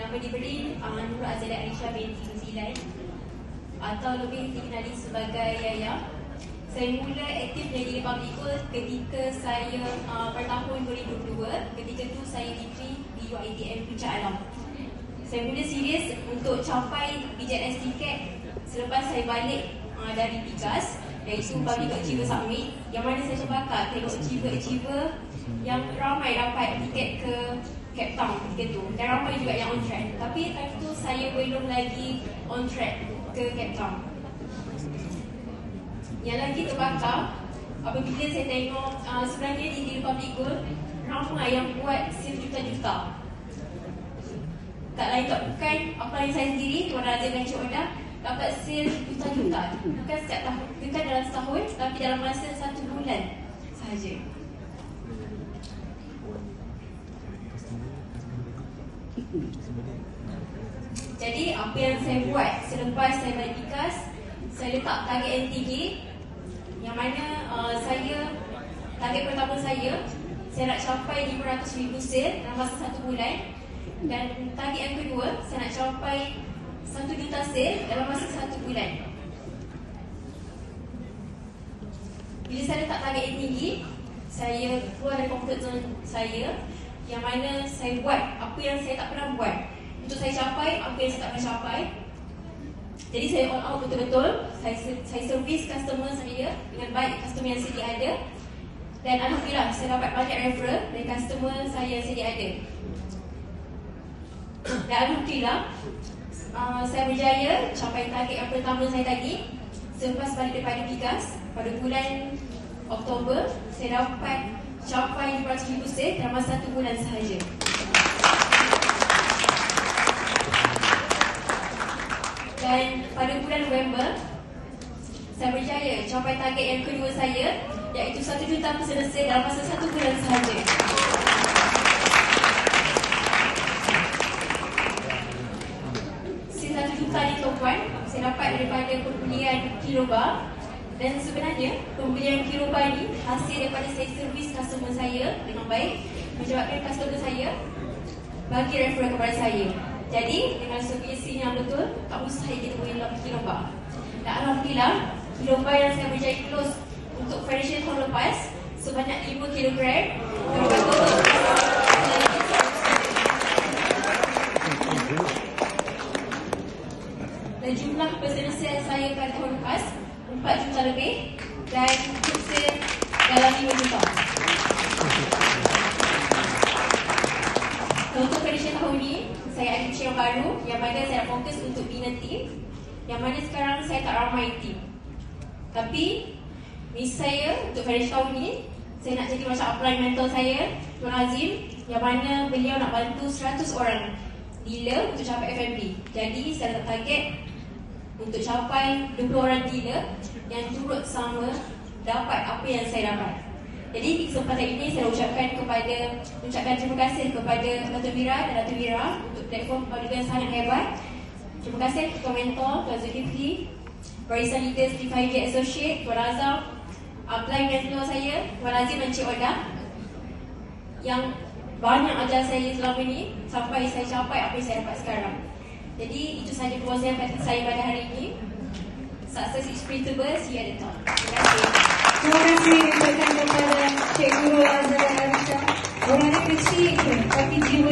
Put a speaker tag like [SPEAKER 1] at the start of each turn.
[SPEAKER 1] Nama diberi Nur Azalia Aisyah binti Nuzilan, atau lebih dikenali sebagai Yaya. Saya mula aktif menjadi public goal ketika saya pada tahun 2022. Ketika itu saya degree di UiTM Puncak Alam. Saya mula serius untuk capai BJS tiket selepas saya balik dari PIKAS, iaitu Public Achiever Summit, yang mana saya terbakar tengok achiever-achiever yang ramai dapat tiket ke Cape Town ketika tu, dan ramai juga yang on track. Tapi time tu saya belum lagi on track ke Cape Town. Yang lagi terbakar apabila saya tengok sebenarnya di Republic Gold ramai yang buat sale juta-juta. Tak lain tak bukan apa yang saya sendiri, Tuan Raja dan Cik Oda, dapat sale juta-juta. Bukan setiap tahun, bukan dalam setahun, tapi dalam masa 1 bulan sahaja. Jadi apa yang saya buat selepas saya balik PIKAS, saya letak target yang tinggi, yang mana target pertama saya nak capai 500,000 sale dalam masa 1 bulan. Dan target yang kedua, saya nak capai 1 juta sale dalam masa 1 bulan. Bila saya letak target yang tinggi, saya keluar dari comfort zone saya, yang mana saya buat apa yang saya tak pernah buat untuk saya capai apa yang saya tak pernah capai. Jadi saya all out betul-betul. Saya servis customer saya dengan baik, customer yang sedia ada. Dan alhamdulillah saya dapat banyak referral dari customer saya yang sedia ada. Dan alhamdulillah saya berjaya capai target yang pertama saya tadi. Selepas balik daripada PIKAS pada bulan Oktober, saya dapat capai 500,000 sale dalam masa 1 bulan sahaja. Dan pada bulan November, saya berjaya capai target yang kedua saya, iaitu 1 juta pesanan sale dalam masa 1 bulan sahaja. Si 1 juta ni tuan-puan, saya dapat daripada pembelian Kiloba. Dan sebenarnya pembelian Kiloba ni hasil daripada saya servis customer saya dengan baik, menyebabkan customer saya bagi referral kepada saya. Jadi dengan servicing yang betul, tak mustahil kita boleh dapat Kiloba. Dan alhamdulillah, Kiloba yang saya berjaya close untuk financial tahun lepas sebanyak 5 kilogram. Dan jumlah personal sale saya pada tahun lepas 4 juta lebih, dan group sale dalam 5 juta. Untuk financial tahun ni, saya ada mission yang baru, yang mana saya nak fokus untuk bina team, yang mana sekarang saya tak ramai team. Tapi misi saya untuk financial tahun ni, saya nak jadi macam upline mentor saya, Tuan Azim, yang mana beliau nak bantu 100 orang dealer untuk capai FMB. Jadi saya letak target untuk capai 20 orang dealer yang turut sama dapat apa yang saya dapat. Jadi di kesempatan ini saya ucapkan terima kasih kepada Dato' Mira dan Dato' Mira untuk platform yang sangat hebat. Terima kasih kepada mentor Tuan Zulkifli, barisan leaders di 5J Associate, Tuan Azam, upline mentor saya Tuan Azim dan Cik Oda, yang banyak ajar saya selama ini sampai saya capai apa yang saya dapat sekarang. Jadi itu sahaja perkongsian saya pada hari ini. Success is printable, see you at the top. Terima kasih.
[SPEAKER 2] Terima kasih kepada Cik Guru Azalia Aisyah. Orangnya kecil tapi jiwa